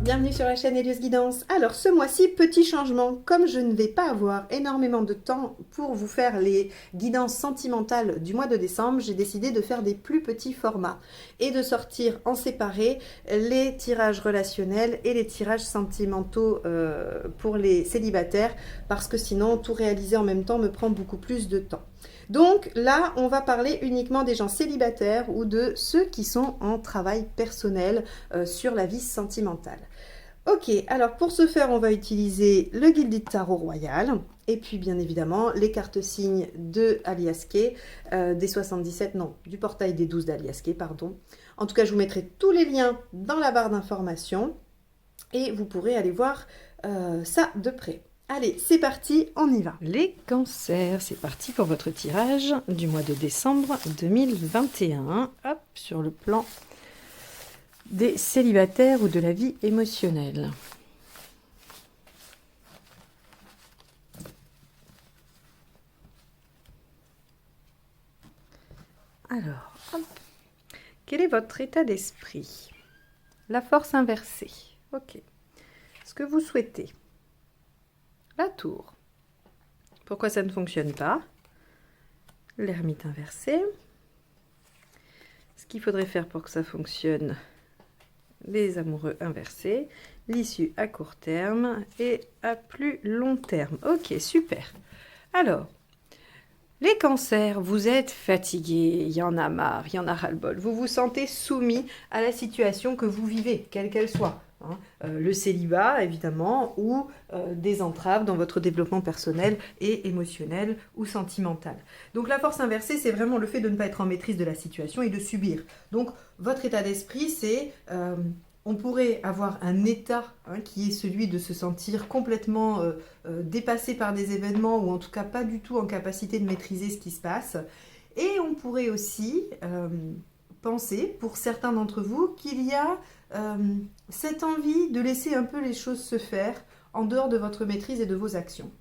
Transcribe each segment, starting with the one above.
bienvenue sur la chaîne Elios Guidance. Alors ce mois-ci, petit changement. Comme je ne vais pas avoir énormément de temps pour vous faire les guidances sentimentales du mois de décembre, j'ai décidé de faire des plus petits formats et de sortir en séparé les tirages relationnels et les tirages sentimentaux pour les célibataires, parce que sinon tout réaliser en même temps me prend beaucoup plus de temps. Donc là, on va parler uniquement des gens célibataires ou de ceux qui sont en travail personnel sur la vie sentimentale. Ok, alors pour ce faire, on va utiliser le Gilded Tarot Royal et puis bien évidemment les cartes signes de Alias Kay, des 77, non, du portail des 12 d'Alias Kay, pardon. En tout cas, je vous mettrai tous les liens dans la barre d'information et vous pourrez aller voir ça de près. Allez, c'est parti, on y va. Les cancers, c'est parti pour votre tirage du mois de décembre 2021. Hop, sur le plan des célibataires ou de la vie émotionnelle. Alors, hop. Quel est votre état d'esprit? La force inversée. Ok. Ce que vous souhaitez. La tour. Pourquoi ça ne fonctionne pas? L'ermite inversé. Ce qu'il faudrait faire pour que ça fonctionne. Les amoureux inversés. L'issue à court terme et à plus long terme. Ok, super. Alors, les cancers, vous êtes fatigués, il y en a marre, il y en a ras-le-bol. Vous vous sentez soumis à la situation que vous vivez, quelle qu'elle soit. Le célibat, évidemment, ou des entraves dans votre développement personnel et émotionnel ou sentimental. Donc la force inversée, c'est vraiment le fait de ne pas être en maîtrise de la situation et de subir. Donc votre état d'esprit, c'est... on pourrait avoir un état qui est celui de se sentir complètement dépassé par des événements ou en tout cas pas du tout en capacité de maîtriser ce qui se passe. Et on pourrait aussi penser, pour certains d'entre vous, qu'il y a cette envie de laisser un peu les choses se faire en dehors de votre maîtrise et de vos actions.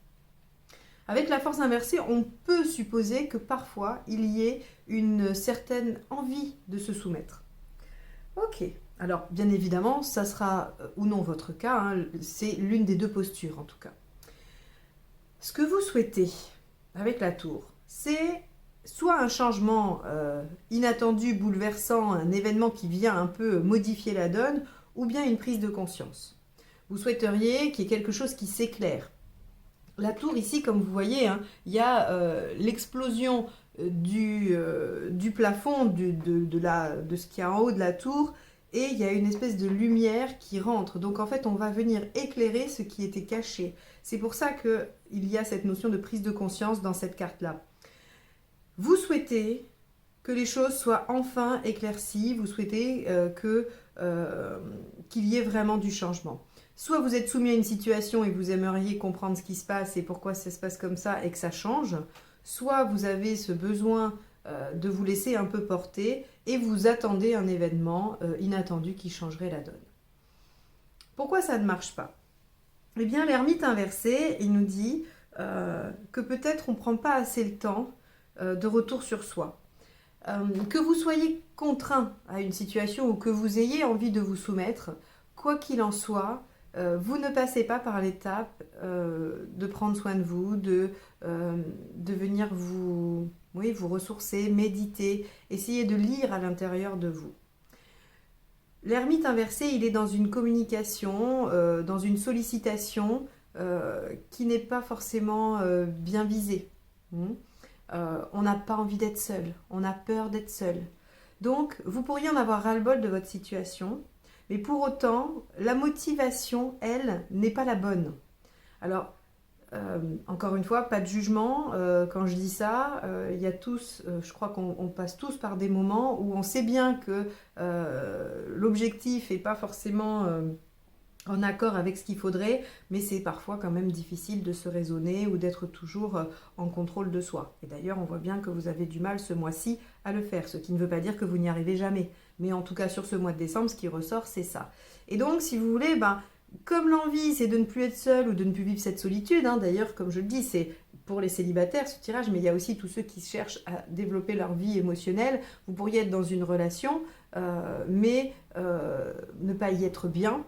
Avec la force inversée, on peut supposer que parfois il y ait une certaine envie de se soumettre. Ok. Alors, bien évidemment, ça sera ou non votre cas, c'est l'une des deux postures en tout cas. Ce que vous souhaitez avec la tour, c'est soit un changement inattendu, bouleversant, un événement qui vient un peu modifier la donne, ou bien une prise de conscience. Vous souhaiteriez qu'il y ait quelque chose qui s'éclaire. La tour ici, comme vous voyez, il y a l'explosion du plafond, de ce qu'il y a en haut de la tour, et il y a une espèce de lumière qui rentre. Donc en fait, on va venir éclairer ce qui était caché. C'est pour ça qu'il y a cette notion de prise de conscience dans cette carte-là. Vous souhaitez que les choses soient enfin éclaircies, vous souhaitez qu'il y ait vraiment du changement. Soit vous êtes soumis à une situation et vous aimeriez comprendre ce qui se passe et pourquoi ça se passe comme ça et que ça change, soit vous avez ce besoin de vous laisser un peu porter et vous attendez un événement inattendu qui changerait la donne. Pourquoi ça ne marche pas? Eh bien, l'ermite inversé, il nous dit que peut-être on ne prend pas assez le temps de retour sur soi. Que vous soyez contraint à une situation ou que vous ayez envie de vous soumettre, quoi qu'il en soit, vous ne passez pas par l'étape de prendre soin de vous, de venir vous ressourcer, méditer, essayer de lire à l'intérieur de vous. L'ermite inversé, il est dans une communication, dans une sollicitation qui n'est pas forcément bien visée. On n'a pas envie d'être seul, on a peur d'être seul. Donc, vous pourriez en avoir ras-le-bol de votre situation, mais pour autant, la motivation, elle, n'est pas la bonne. Alors, encore une fois, pas de jugement. Quand je dis ça, il y a tous, je crois qu'on passe tous par des moments où on sait bien que l'objectif n'est pas forcément en accord avec ce qu'il faudrait, mais c'est parfois quand même difficile de se raisonner ou d'être toujours en contrôle de soi. Et d'ailleurs, on voit bien que vous avez du mal ce mois-ci à le faire, ce qui ne veut pas dire que vous n'y arrivez jamais. Mais en tout cas, sur ce mois de décembre, ce qui ressort, c'est ça. Et donc, si vous voulez, comme l'envie, c'est de ne plus être seul ou de ne plus vivre cette solitude, d'ailleurs, comme je le dis, c'est pour les célibataires ce tirage, mais il y a aussi tous ceux qui cherchent à développer leur vie émotionnelle. Vous pourriez être dans une relation, mais ne pas y être bien,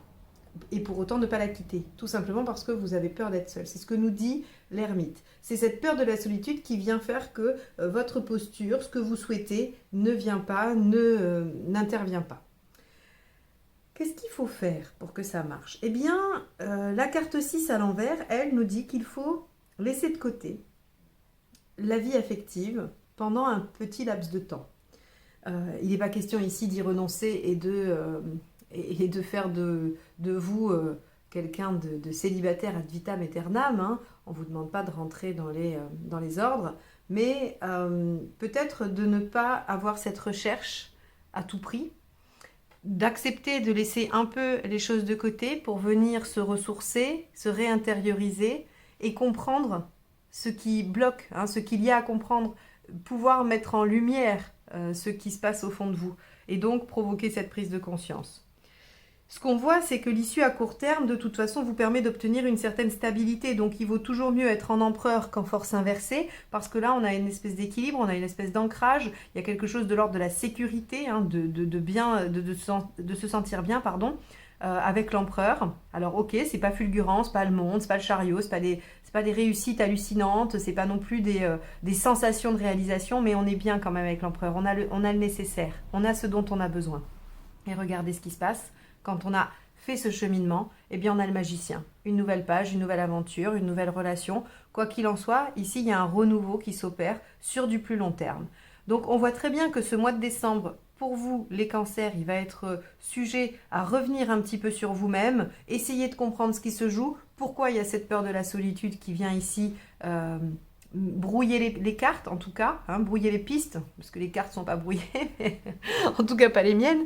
et pour autant ne pas la quitter, tout simplement parce que vous avez peur d'être seul. C'est ce que nous dit l'ermite. C'est cette peur de la solitude qui vient faire que votre posture, ce que vous souhaitez, ne vient pas, n'intervient pas. Qu'est-ce qu'il faut faire pour que ça marche? Eh bien, la carte 6 à l'envers, elle nous dit qu'il faut laisser de côté la vie affective pendant un petit laps de temps. Il n'est pas question ici d'y renoncer et de faire de vous quelqu'un de célibataire ad vitam aeternam. Hein. On ne vous demande pas de rentrer dans les ordres, mais peut-être de ne pas avoir cette recherche à tout prix, d'accepter de laisser un peu les choses de côté pour venir se ressourcer, se réintérioriser et comprendre ce qui bloque, hein, ce qu'il y a à comprendre, pouvoir mettre en lumière ce qui se passe au fond de vous et donc provoquer cette prise de conscience. Ce qu'on voit, c'est que l'issue à court terme, de toute façon, vous permet d'obtenir une certaine stabilité. Donc, il vaut toujours mieux être en empereur qu'en force inversée, parce que là, on a une espèce d'équilibre, on a une espèce d'ancrage. Il y a quelque chose de l'ordre de la sécurité, hein, de se sentir bien, avec l'empereur. Alors, ok, c'est pas fulgurant, c'est pas le monde, c'est pas le chariot, c'est pas des réussites hallucinantes, c'est pas non plus des sensations de réalisation, mais on est bien quand même avec l'empereur. On a le nécessaire, on a ce dont on a besoin. Et regardez ce qui se passe. Quand on a fait ce cheminement, eh bien on a le magicien. Une nouvelle page, une nouvelle aventure, une nouvelle relation. Quoi qu'il en soit, ici il y a un renouveau qui s'opère sur du plus long terme. Donc on voit très bien que ce mois de décembre, pour vous, les cancers, il va être sujet à revenir un petit peu sur vous-même, essayer de comprendre ce qui se joue, pourquoi il y a cette peur de la solitude qui vient ici brouiller les cartes, en tout cas, hein, brouiller les pistes, parce que les cartes ne sont pas brouillées, mais en tout cas pas les miennes.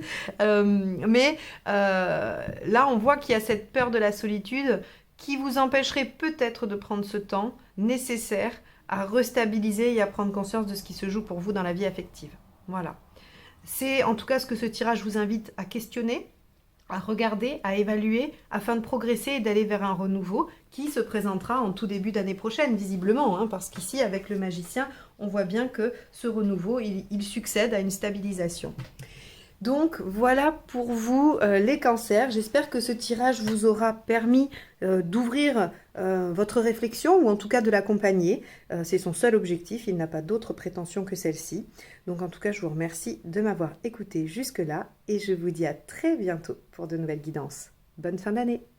Là, on voit qu'il y a cette peur de la solitude qui vous empêcherait peut-être de prendre ce temps nécessaire à restabiliser et à prendre conscience de ce qui se joue pour vous dans la vie affective. Voilà. C'est en tout cas ce que ce tirage vous invite à questionner, à regarder, à évaluer, afin de progresser et d'aller vers un renouveau qui se présentera en tout début d'année prochaine, visiblement, hein, parce qu'ici, avec le magicien, on voit bien que ce renouveau, il succède à une stabilisation. Donc voilà pour vous les cancers. J'espère que ce tirage vous aura permis d'ouvrir votre réflexion ou en tout cas de l'accompagner. C'est son seul objectif, il n'a pas d'autre prétention que celle-ci. Donc en tout cas, je vous remercie de m'avoir écouté jusque-là et je vous dis à très bientôt pour de nouvelles guidances. Bonne fin d'année!